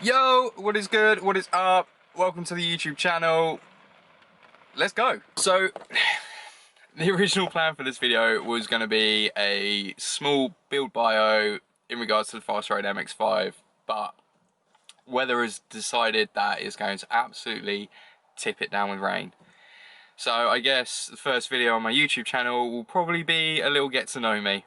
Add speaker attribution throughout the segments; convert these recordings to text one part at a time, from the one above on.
Speaker 1: Yo, what is good? What is up? Welcome to the YouTube channel. Let's go. So, the original plan for this video was going to be a small build bio in regards to the Fast Road MX-5, but weather has decided that it's going to absolutely tip it down with rain. So I guess the first video on my YouTube channel will probably be a little get to know me.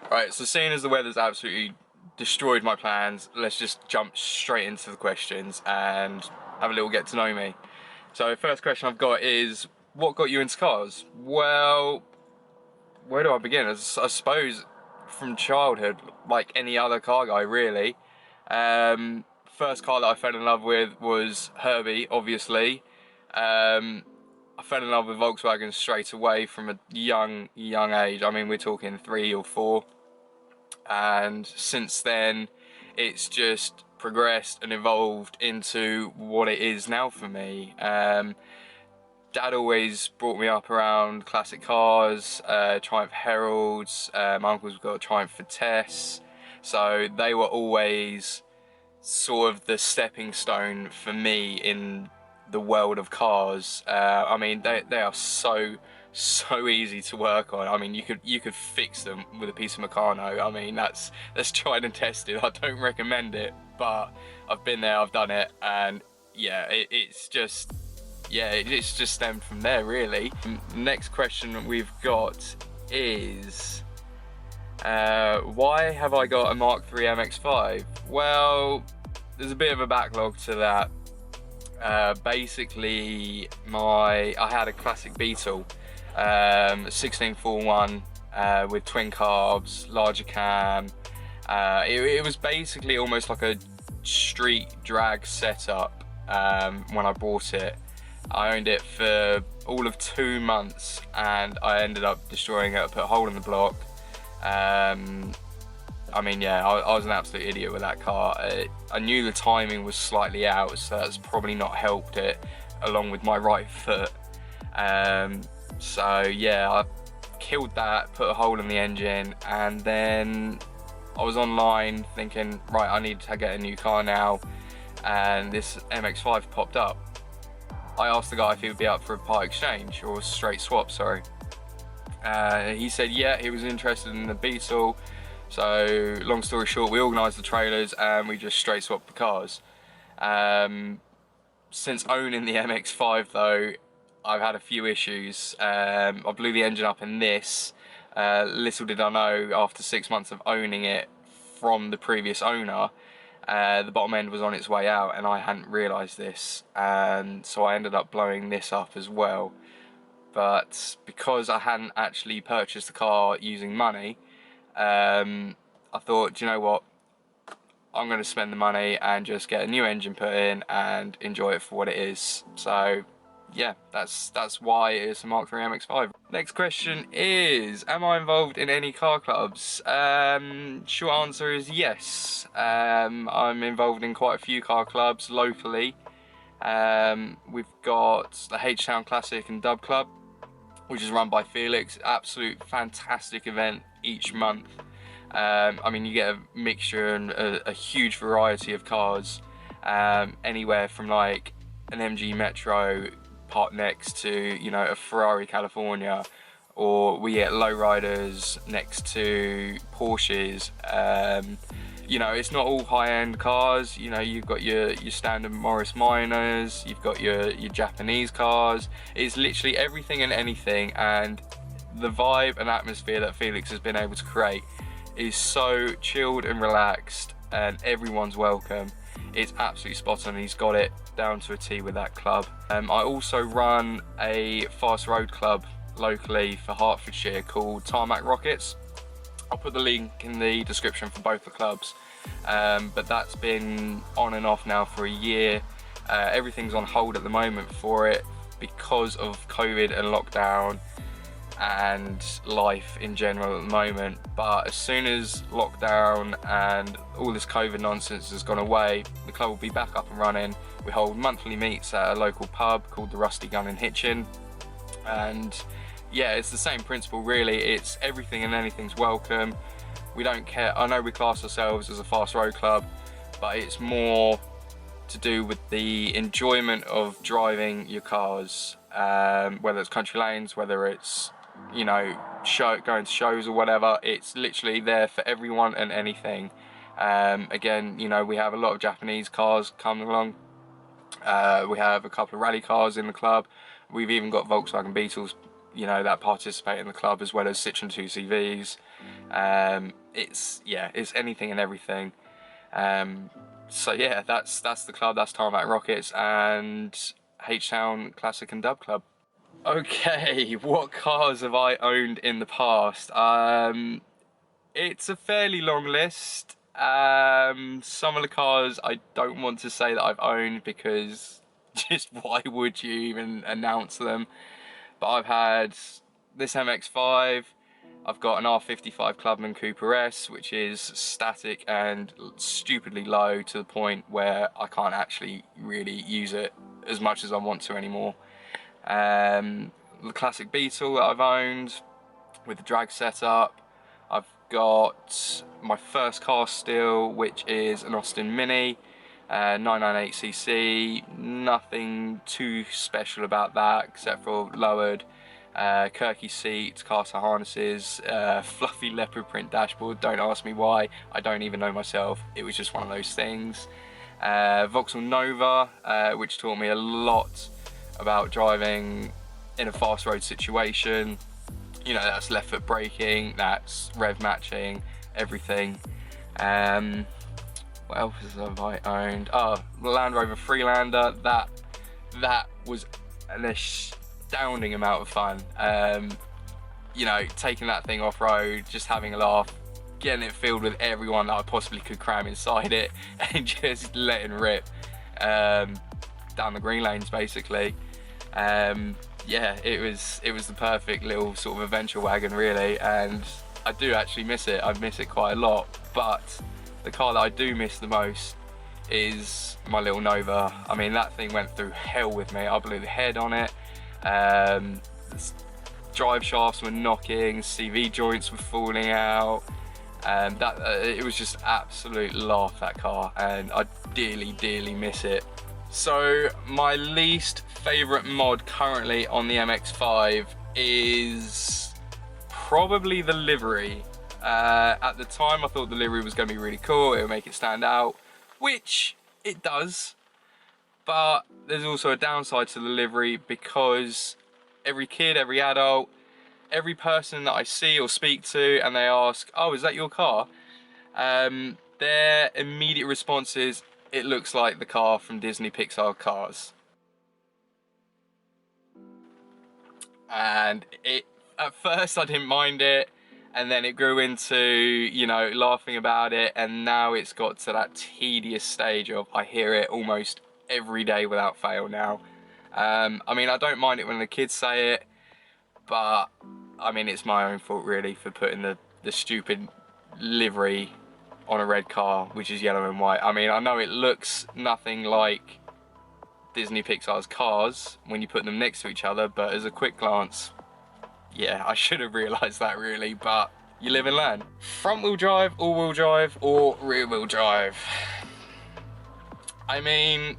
Speaker 1: Right, so seeing as the weather's absolutely destroyed my plans, let's just jump straight into the questions and have a little get to know me. So first question I've got is, what got you into cars? Well, where do I begin? I suppose from childhood, like any other car guy really. First car that I fell in love with was Herbie, obviously. I fell in love with Volkswagen straight away from a young age. I mean, we're talking 3 or 4. And since then it's just progressed and evolved into what it is now for me. Dad always brought me up around classic cars, Triumph Heralds, my uncle's got a Triumph Vitesse, so they were always sort of the stepping stone for me in the world of cars. I mean, they are so easy to work on. I mean, you could fix them with a piece of Meccano. I mean, that's tried and tested. I don't recommend it, but I've been there, I've done it, and yeah, it's just stemmed from there really. Next question we've got is, why have I got a Mark III MX-5? Well, there's a bit of a backlog to that. Basically, I had a classic Beetle, 1641 with twin carbs, larger cam. It was basically almost like a street drag setup when I bought it. I owned it for all of 2 months and I ended up destroying it. I put a hole in the block. I mean, yeah, I was an absolute idiot with that car. I knew the timing was slightly out, so that's probably not helped it, along with my right foot. So yeah, I killed that, put a hole in the engine, and then I was online thinking, right, I need to get a new car now, and this MX-5 popped up. I asked the guy if he would be up for a part exchange, or a straight swap, sorry. He said yeah, he was interested in the Beetle. So long story short, we organised the trailers and we just straight swapped the cars. Since owning the MX-5 though, I've had a few issues. I blew the engine up in this. Little did I know, after 6 months of owning it from the previous owner, the bottom end was on its way out and I hadn't realised this, and so I ended up blowing this up as well. But because I hadn't actually purchased the car using money, I thought, do you know what, I'm going to spend the money and just get a new engine put in and enjoy it for what it is. So yeah, that's why it's a Mark III MX-5. Next question is, am I involved in any car clubs? Short answer is yes. I'm involved in quite a few car clubs locally. We've got the H-Town Classic and Dub Club, which is run by Felix. Absolute fantastic event each month. I mean, you get a mixture and a huge variety of cars, anywhere from like an MG Metro parked next to, you know, a Ferrari California, or we get lowriders next to Porsches. You know, it's not all high-end cars. You know, you've got your standard Morris Minors, you've got your Japanese cars. It's literally everything and anything, and the vibe and atmosphere that Felix has been able to create is so chilled and relaxed, and everyone's welcome. It's absolutely spot on. He's got it down to a T with that club. I also run a fast road club locally for Hertfordshire called Tarmac Rockets. I'll put the link in the description for both the clubs, but that's been on and off now for a year. Everything's on hold at the moment for it because of COVID and lockdown and life in general at the moment. But as soon as lockdown and all this COVID nonsense has gone away, the club will be back up and running. We hold monthly meets at a local pub called the Rusty Gun in Hitchin, and yeah, it's the same principle really. It's everything and anything's welcome. We don't care. I know we class ourselves as a fast road club, but it's more to do with the enjoyment of driving your cars, whether it's country lanes, whether it's, you know, going to shows or whatever. It's literally there for everyone and anything. Again, you know, we have a lot of Japanese cars coming along. We have a couple of rally cars in the club. We've even got Volkswagen Beetles, you know, that participate in the club, as well as Citroen 2CVs. It's anything and everything. So yeah, that's the club. That's Tarmac Rockets and H-Town Classic and Dub Club. Okay, what cars have I owned in the past? It's a fairly long list. Some of the cars I don't want to say that I've owned, because just why would you even announce them? But I've had this MX-5, I've got an R55 Clubman Cooper S, which is static and stupidly low to the point where I can't actually really use it as much as I want to anymore. The classic Beetle that I've owned with the drag setup. I've got my first car still, which is an Austin Mini 998cc. Nothing too special about that except for lowered Kirky seats, caster harnesses, fluffy leopard print dashboard. Don't ask me why, I don't even know myself. It was just one of those things. Vauxhall Nova, which taught me a lot about driving in a fast road situation. You know, that's left foot braking, that's rev matching, everything. What else have I owned? Oh, Land Rover Freelander. That was an astounding amount of fun. You know, taking that thing off road, just having a laugh, getting it filled with everyone that I possibly could cram inside it, and just letting rip down the green lanes basically. Yeah, it was the perfect little sort of adventure wagon really, and I do actually miss it. I miss it quite a lot, but the car that I do miss the most is my little Nova. I mean, that thing went through hell with me. I blew the head on it. Drive shafts were knocking, CV joints were falling out. It was just absolute laugh, that car, and I dearly miss it. So my least favourite mod currently on the MX-5 is probably the livery. At the time I thought the livery was going to be really cool, it would make it stand out, which it does, but there's also a downside to the livery, because every kid, every adult, every person that I see or speak to and they ask, oh, is that your car? Their immediate response is, it looks like the car from Disney Pixar Cars. And at first I didn't mind it, and then it grew into, you know, laughing about it, and now it's got to that tedious stage of I hear it almost every day without fail now. I mean, I don't mind it when the kids say it, but I mean, it's my own fault really for putting the stupid livery on a red car, which is yellow and white. I mean, I know it looks nothing like Disney Pixar's Cars when you put them next to each other, but as a quick glance, yeah, I should have realised that really, but you live and learn. Front wheel drive, all wheel drive, or rear wheel drive? I mean,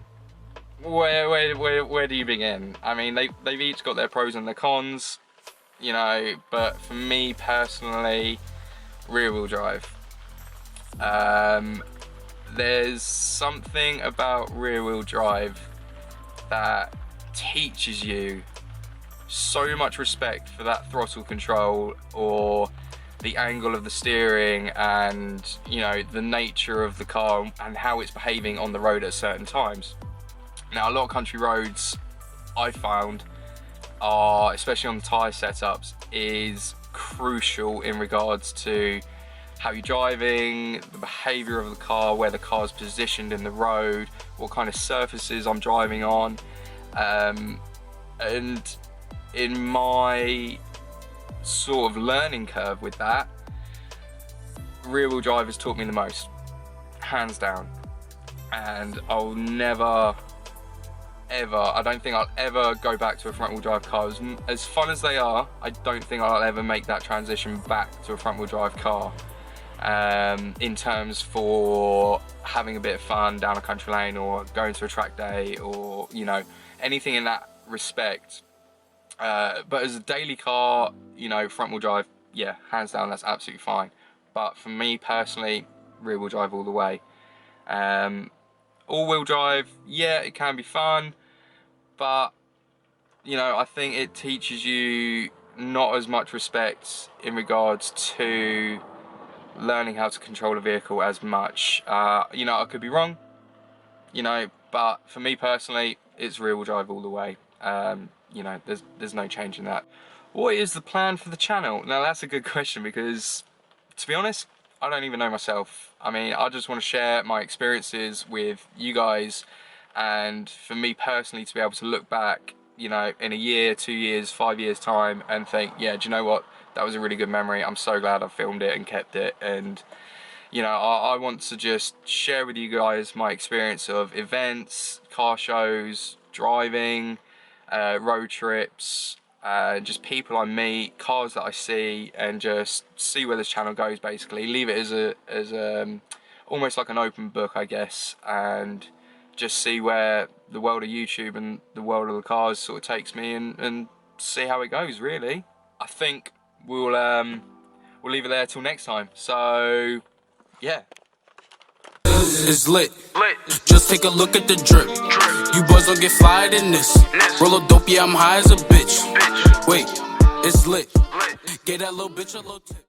Speaker 1: where do you begin? I mean, they've each got their pros and their cons, you know, but for me personally, rear wheel drive. There's something about rear wheel drive that teaches you so much respect for that throttle control, or the angle of the steering, and you know, the nature of the car and how it's behaving on the road at certain times. Now, a lot of country roads I found are, especially on the tyre setups, is crucial in regards to how you're driving, the behavior of the car, where the car's positioned in the road, what kind of surfaces I'm driving on. And in my sort of learning curve with that, rear wheel drive has taught me the most, hands down. And I'll never, ever, I don't think I'll ever go back to a front wheel drive car. As fun as they are, I don't think I'll ever make that transition back to a front wheel drive car. In terms for having a bit of fun down a country lane or going to a track day or, you know, anything in that respect. But as a daily car, you know, front wheel drive, yeah, hands down, that's absolutely fine. But for me personally, rear wheel drive all the way. All wheel drive, yeah, it can be fun, but you know, I think it teaches you not as much respect in regards to learning how to control a vehicle as much. You know, I could be wrong, you know, but for me personally, it's rear wheel drive all the way. You know, there's no change in that. What is the plan for the channel? Now that's a good question, because to be honest, I don't even know myself. I mean, I just want to share my experiences with you guys, and for me personally to be able to look back, you know, in a year, 2 years, 5 years time and think, yeah, do you know what? That was a really good memory. I'm so glad I filmed it and kept it. And you know, I want to just share with you guys my experience of events, car shows, driving, road trips, just people I meet, cars that I see, and just see where this channel goes. Basically, leave it as almost like an open book, I guess, and just see where the world of YouTube and the world of the cars sort of takes me, and see how it goes. Really, I think we'll leave it there till next time. So yeah.
Speaker 2: It's lit. Just take a look at the drip. You boys don't get fired in this. Roll a dope, yeah, I'm high as a bitch. Wait, it's lit. Get that little bitch a little tip.